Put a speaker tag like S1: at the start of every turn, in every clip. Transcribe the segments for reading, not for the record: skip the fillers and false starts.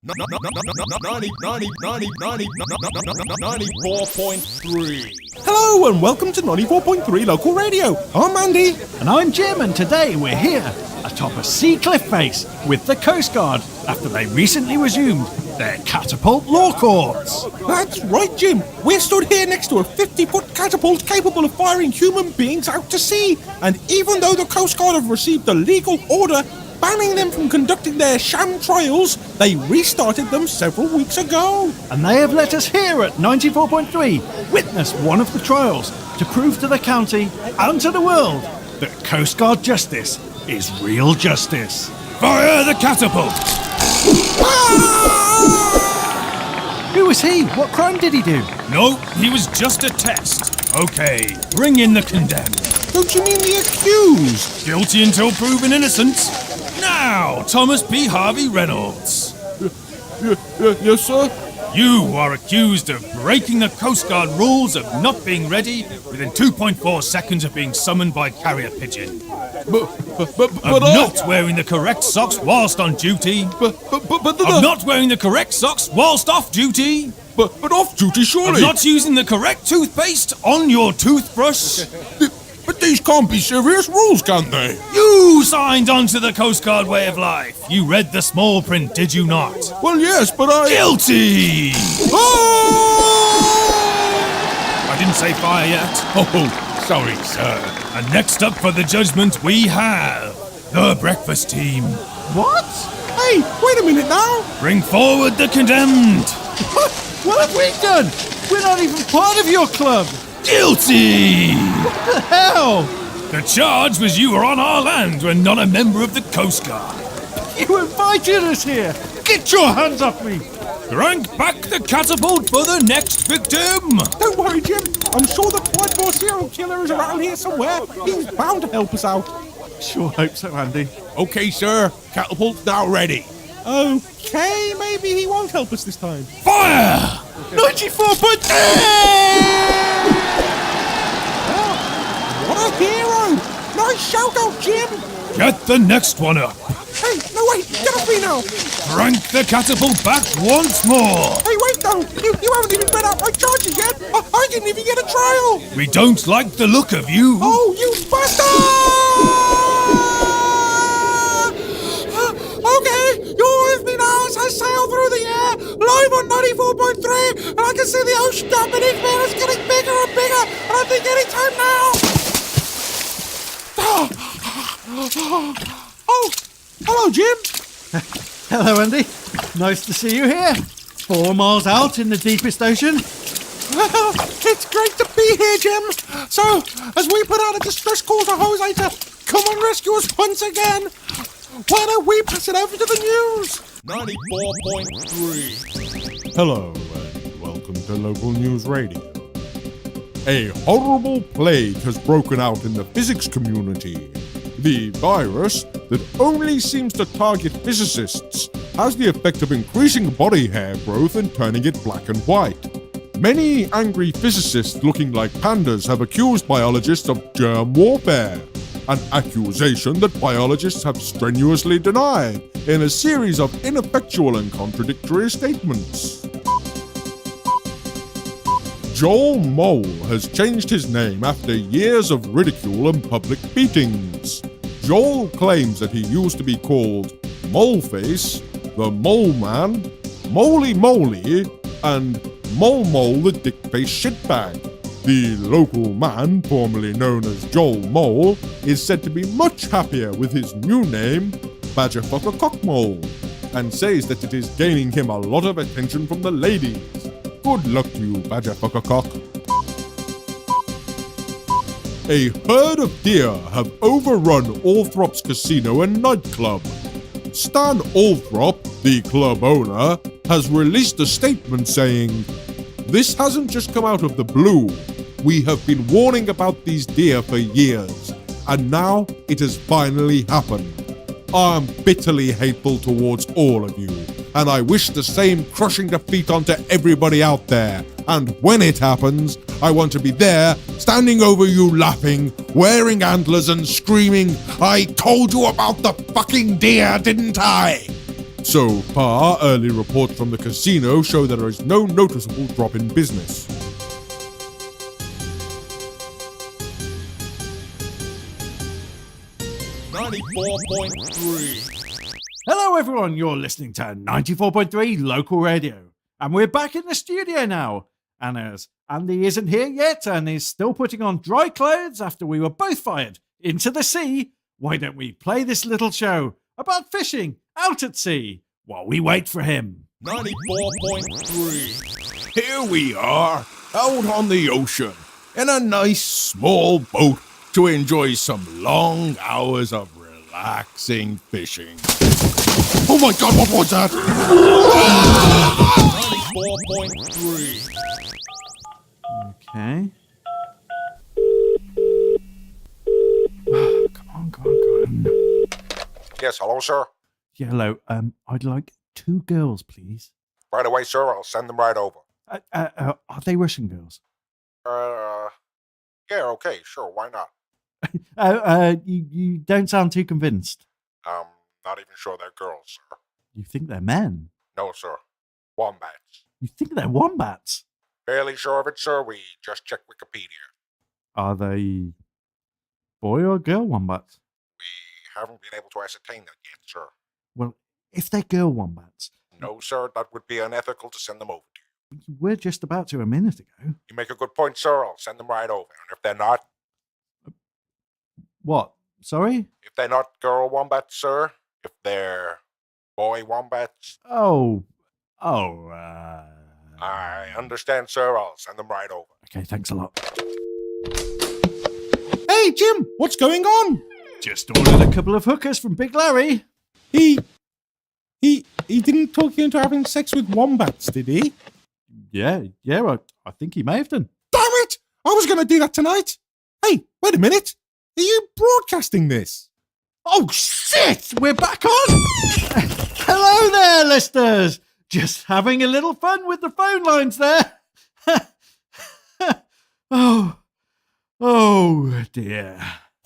S1: 94.3. Hello and welcome to 94.3 Local Radio. I'm Andy.
S2: And I'm Jim, and today we're here atop a sea cliff face with the Coast Guard after they recently resumed their catapult law courts.
S1: That's right, Jim. We're stood here next to a 50-foot catapult capable of firing human beings out to sea. And even though the Coast Guard have received a legal order banning them from conducting their sham trials, they restarted them several weeks ago.
S2: And they have let us here at 94.3 witness one of the trials to prove to the county and to the world that Coast Guard justice is real justice.
S3: Fire the catapult!
S2: Who was he? What crime did he do?
S3: No, he was just a test. Okay, bring in the condemned.
S1: Don't you mean the accused?
S3: Guilty until proven innocent. Now, Thomas P. Harvey Reynolds.
S1: Yes, sir?
S3: You are accused of breaking the Coast Guard rules of not being ready within 2.4 seconds of being summoned by carrier pigeon.
S1: But
S3: not wearing the correct socks whilst on duty. Of not wearing the correct socks whilst off duty.
S1: But off duty, surely.
S3: Of not using the correct toothpaste on your toothbrush.
S1: But these can't be serious rules, can they?
S3: You signed on to the Coast Guard way of life. You read the small print, did you not?
S1: Well, yes, but I...
S3: Guilty!
S1: Oh!
S3: I didn't say fire yet.
S1: Oh, sorry, sir.
S3: And next up for the judgment, we have the breakfast team.
S1: What? Hey, wait a minute now.
S3: Bring forward the condemned.
S2: What have we done? We're not even part of your club.
S3: Guilty!
S2: What the hell?
S3: The charge was you were on our land when not a member of the Coast Guard.
S2: You invited us here. Get your hands off me.
S3: Crank back the catapult for the next victim.
S1: Don't worry, Jim. I'm sure the blood serial killer is around here somewhere. He's bound to help us out.
S2: Sure hope so, Andy.
S1: Okay, sir. Catapult's now ready. Okay, maybe he won't help us this time.
S3: Fire!
S2: 94.3!
S1: What a hero! Nice shout out, Jim!
S3: Get the next one up.
S1: Hey, no wait, get off me now!
S3: Crank the catapult back once more.
S1: Hey, wait though! You haven't even read out my charges yet! I didn't even get a trial!
S3: We don't like the look of you.
S1: Oh, you bastard! Okay, you're with me now as I sail through the air, live on 94.3, and I can see the ocean down beneath me, and it's getting bigger and bigger, and I think any time now... Oh, hello, Jim.
S2: Hello, Andy. Nice to see you here. 4 miles out in the deepest ocean.
S1: Well, it's great to be here, Jim. So, as we put out a distress call to Jose to come and rescue us once again, why don't we pass it over to the news? 94.3. Hello, and welcome to Local News Radio. A horrible plague has broken out in the physics community. The virus, that only seems to target physicists, has the effect of increasing body hair growth and turning it black and white. Many angry physicists looking like pandas have accused biologists of germ warfare, an accusation that biologists have strenuously denied in a series of ineffectual and contradictory statements. Joel Mole has changed his name after years of ridicule and public beatings. Joel claims that he used to be called Moleface, the Mole Man, Moly Moly, and Mole Mole the Dick-Face Shitbag. The local man, formerly known as Joel Mole, is said to be much happier with his new name, Badgerfucker Cockmole, and says that it is gaining him a lot of attention from the ladies. Good luck to you, Badgerfucker Cock. A herd of deer have overrun Althrop's casino and nightclub. Stan Althrop, the club owner, has released a statement saying, "This hasn't just come out of the blue. We have been warning about these deer for years, and now it has finally happened. I am bitterly hateful towards all of you, and I wish the same crushing defeat onto everybody out there. And when it happens, I want to be there, standing over you laughing, wearing antlers and screaming, 'I told you about the fucking deer, didn't I?' So far, early reports from the casino show there is no noticeable drop in business.
S2: Hello everyone, you're listening to 94.3 Local Radio. And we're back in the studio now. And as Andy isn't here yet and is still putting on dry clothes after we were both fired into the sea, why don't we play this little show about fishing out at sea while we wait for him?
S1: 94.3. Here we are, out on the ocean, in a nice small boat to enjoy some long hours of relaxing fishing. Oh my god, what was that? 94.3.
S2: Okay. Come on.
S4: Yes, hello, sir.
S2: Yeah, hello. I'd like 2 girls, please.
S4: Right away, sir. I'll send them right over.
S2: Are they Russian girls?
S4: Yeah, okay, sure. Why not?
S2: You don't sound too convinced.
S4: Not even sure they're girls, sir.
S2: You think they're men?
S4: No, sir. Wombats.
S2: You think they're wombats?
S4: Fairly sure of it, sir. We just checked Wikipedia.
S2: Are they boy or girl wombats?
S4: We haven't been able to ascertain that yet, sir.
S2: Well, if they're girl wombats...
S4: No, sir. That would be unethical to send them over to you.
S2: You were just about to a minute ago.
S4: You make a good point, sir. I'll send them right over. And if they're not...
S2: What? Sorry?
S4: If they're not girl wombats, sir. If they're boy wombats. I understand, sir. I'll send them right over.
S2: Okay, thanks a lot.
S1: Hey Jim, what's going on?
S2: Just ordered a couple of hookers from Big Larry.
S1: He didn't talk you into having sex with wombats, did he?
S2: Yeah, I think he may have done.
S1: Damn it! I was going to do that tonight. Hey, wait a minute. Are you broadcasting this?
S2: Oh, shit! We're back on! Hello there, listeners! Just having a little fun with the phone lines there. Oh dear.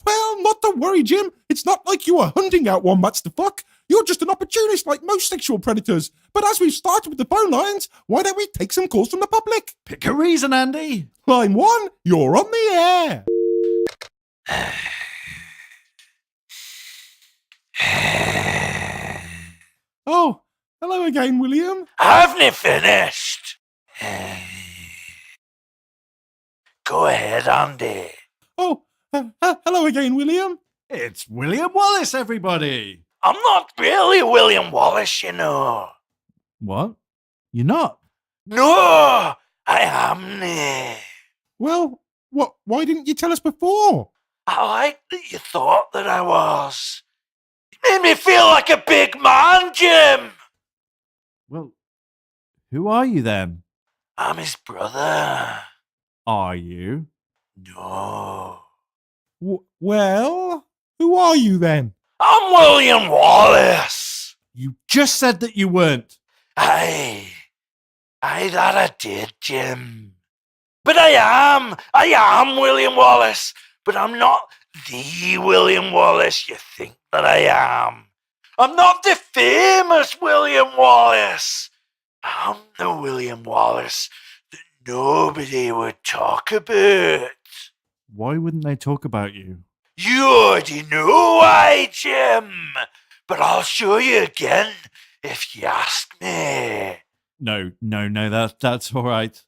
S1: Well, not to worry, Jim. It's not like you were hunting out wombats to fuck. You're just an opportunist like most sexual predators. But as we've started with the phone lines, why don't we take some calls from the public?
S2: Pick a reason, Andy.
S1: Line 1, you're on the air. Oh, hello again, William.
S5: Haven't you finished? Go ahead, Andy.
S1: Oh, hello again, William.
S2: It's William Wallace, everybody.
S5: I'm not really William Wallace, you know.
S2: What? You're not?
S5: No, I am.
S1: Well, why didn't you tell us before?
S5: I like that you thought that I was. It made me feel like a big man, Jim.
S2: Well, who are you then?
S5: I'm his brother.
S2: Are you?
S5: No.
S1: Well, who are you then?
S5: I'm William Wallace.
S2: You just said that you weren't.
S5: Aye, that I did, Jim. But I am William Wallace, but I'm not the William Wallace you think that I am. I'm not the famous William Wallace. I'm the William Wallace that nobody would talk about.
S2: Why wouldn't they talk about you?
S5: You already know why, Jim, but I'll show you again if you ask me.
S2: No, that's all right.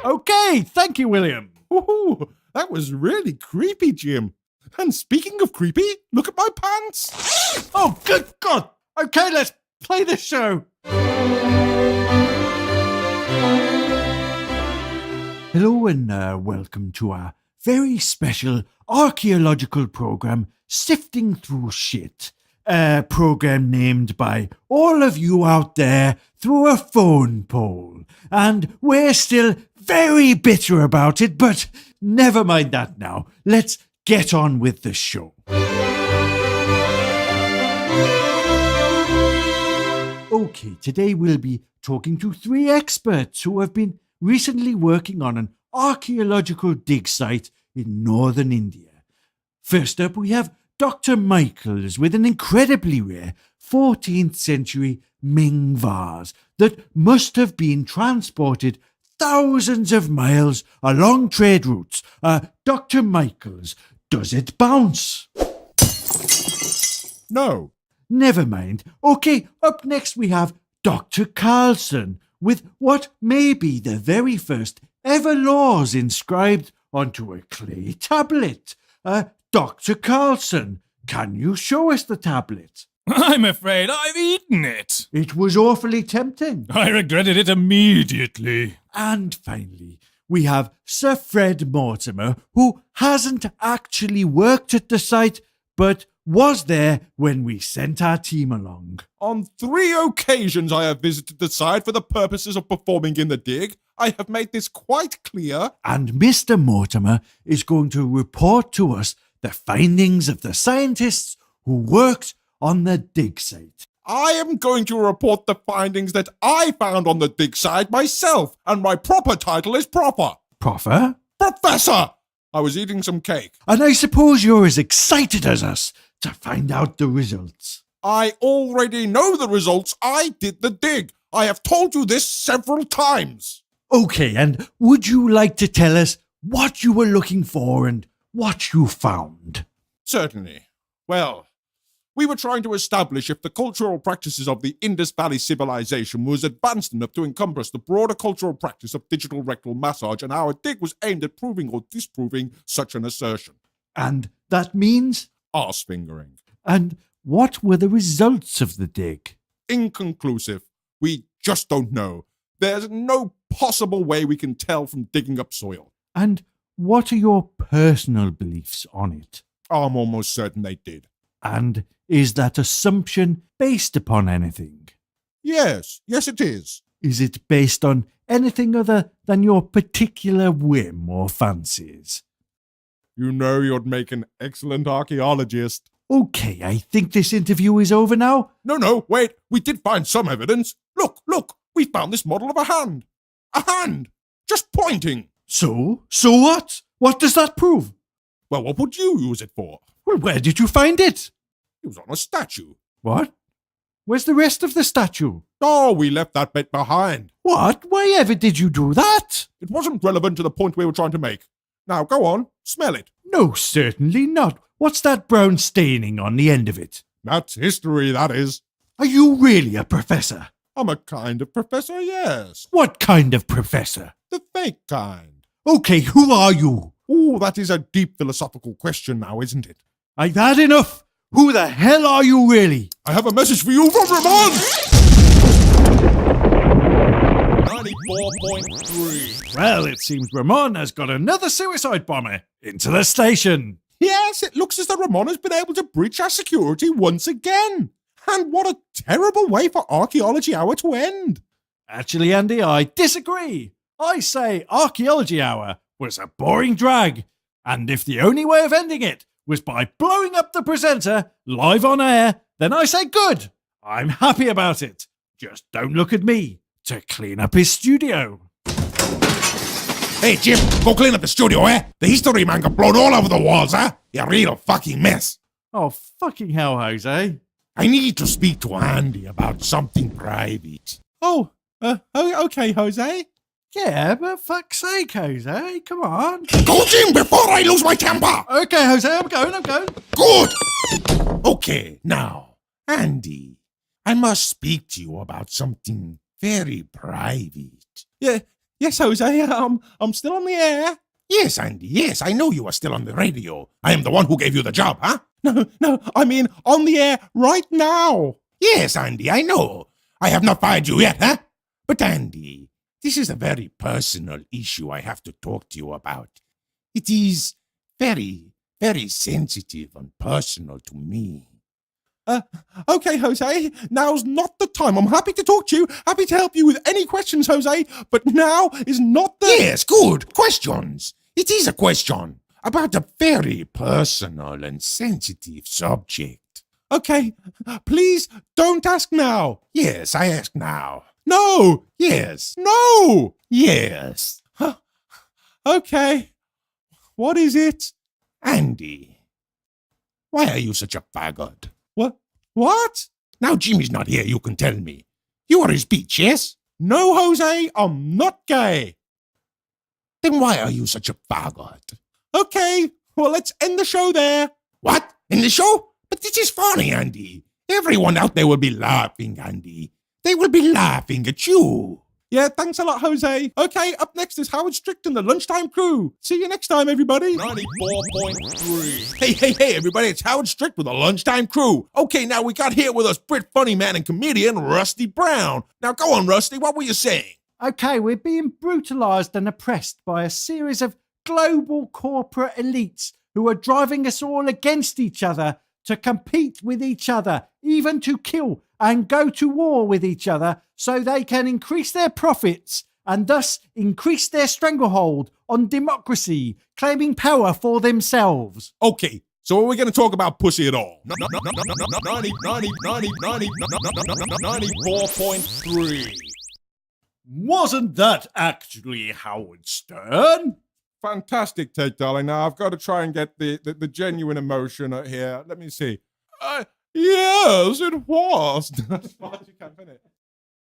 S2: Okay, thank you, William.
S1: Ooh, that was really creepy, Jim. And speaking of creepy, look at my pants.
S2: Oh, good God. Okay, let's play this show. Hello and welcome to our very special archaeological program, Sifting Through Shit. A program named by all of you out there through a phone poll. And we're still very bitter about it, but never mind that now. Let's get on with the show. Okay, today we'll be talking to 3 experts who have been recently working on an archaeological dig site in northern India. First up, we have Dr. Michaels with an incredibly rare 14th century Ming vase that must have been transported thousands of miles along trade routes. Dr. Michaels, does it bounce?
S1: No.
S2: Never mind. Okay, up next we have Dr. Carlson with what may be the very first ever laws inscribed onto a clay tablet. Dr. Carlson, can you show us the tablet?
S3: I'm afraid I've eaten it.
S2: It was awfully tempting.
S3: I regretted it immediately.
S2: And finally, we have Sir Fred Mortimer, who hasn't actually worked at the site, but was there when we sent our team along.
S1: On 3 occasions I have visited the site for the purposes of performing in the dig. I have made this quite clear.
S2: And Mr. Mortimer is going to report to us the findings of the scientists who worked on the dig site.
S1: I am going to report the findings that I found on the dig site myself, and my proper title is proper.
S2: Proffer?
S1: Professor! I was eating some cake.
S2: And I suppose you're as excited as us to find out the results.
S1: I already know the results. I did the dig. I have told you this several times.
S2: Okay, and would you like to tell us what you were looking for and what you found?
S1: Certainly. Well, we were trying to establish if the cultural practices of the Indus Valley civilization was advanced enough to encompass the broader cultural practice of digital rectal massage, and our dig was aimed at proving or disproving such an assertion.
S2: And that means?
S1: Arse fingering.
S2: And what were the results of the dig?
S1: Inconclusive. We just don't know. There's no possible way we can tell from digging up soil.
S2: And what are your personal beliefs on it?
S1: I'm almost certain they did.
S2: And is that assumption based upon anything?
S1: Yes it is.
S2: Is it based on anything other than your particular whim or fancies?
S1: You know you'd make an excellent archaeologist.
S2: Okay, I think this interview is over now.
S1: No, wait. We did find some evidence. Look. We found this model of a hand. A hand! Just pointing.
S2: So what? What does that prove?
S1: Well, what would you use it for?
S2: Well, where did you find it?
S1: It was on a statue.
S2: What? Where's the rest of the statue?
S1: Oh, we left that bit behind.
S2: What? Why ever did you do that?
S1: It wasn't relevant to the point we were trying to make. Now, go on. Smell it.
S2: No, certainly not. What's that brown staining on the end of it?
S1: That's history, that is.
S2: Are you really a professor?
S1: I'm a kind of professor, yes.
S2: What kind of professor?
S1: The fake kind.
S2: Okay, who are you?
S1: Oh, that is a deep philosophical question now, isn't it?
S2: I've had enough. Who the hell are you really?
S1: I have a message for you from Ramon! 94.3.
S2: Well, it seems Ramon has got another suicide bomber into the station.
S1: Yes, it looks as though Ramon has been able to breach our security once again. And what a terrible way for Archaeology Hour to end.
S2: Actually, Andy, I disagree. I say Archaeology Hour was a boring drag. And if the only way of ending it was by blowing up the presenter live on air, then I say good. I'm happy about it. Just don't look at me to clean up his studio.
S1: Hey, Jim, go clean up the studio, eh? The history man got blown all over the walls, huh? You're a real fucking mess.
S2: Oh, fucking hell, Jose.
S1: I need to speak to Andy about something private. Oh, okay, Jose.
S2: Yeah, but fuck's sake, Jose. Come on.
S1: Go, Jim, before I lose my temper.
S2: Okay, Jose, I'm going.
S1: Good. Okay, now, Andy, I must speak to you about something very private. Yeah, yes, Jose, I'm still on the air. Yes, Andy, yes, I know you are still on the radio. I am the one who gave you the job, huh? No, I mean on the air right now. Yes, Andy, I know. I have not fired you yet, huh? But Andy, this is a very personal issue I have to talk to you about. It is very, very sensitive and personal to me. Okay, Jose, now's not the time. I'm happy to talk to you, happy to help you with any questions, Jose, but now is not the... Yes, good. Questions. It is a question about a very personal and sensitive subject. Okay, please don't ask now. Yes, I ask now. No. Yes. No. Yes. Okay. What is it?
S6: Andy, why are you such a faggot?
S1: What?
S6: Now Jimmy's not here, you can tell me. You are his peach, yes?
S1: No, Jose, I'm not gay.
S6: Then why are you such a faggot?
S1: Okay, well, let's end the show there.
S6: What? In the show? But this is funny, Andy. Everyone out there will be laughing, Andy. They will be laughing at you.
S1: Yeah, thanks a lot, Jose. Okay, up next is Howard Strict and the Lunchtime Crew. See you next time, everybody.
S6: 94.3. Hey, everybody, it's Howard Strict with the Lunchtime Crew. Okay, now we got here with us Brit funny man and comedian Rusty Brown. Now go on, Rusty, what were you saying?
S2: Okay, we're being brutalised and oppressed by a series of global corporate elites who are driving us all against each other to compete with each other, even to kill and go to war with each other so they can increase their profits and thus increase their stranglehold on democracy, claiming power for themselves.
S1: Okay, so are we going to talk about pussy at all?
S6: 94.3.
S2: Wasn't that actually Howard Stern?
S1: Fantastic take, darling. Now, I've got to try and get the genuine emotion here. Let me see. Yes, it was. As far as you can, finish.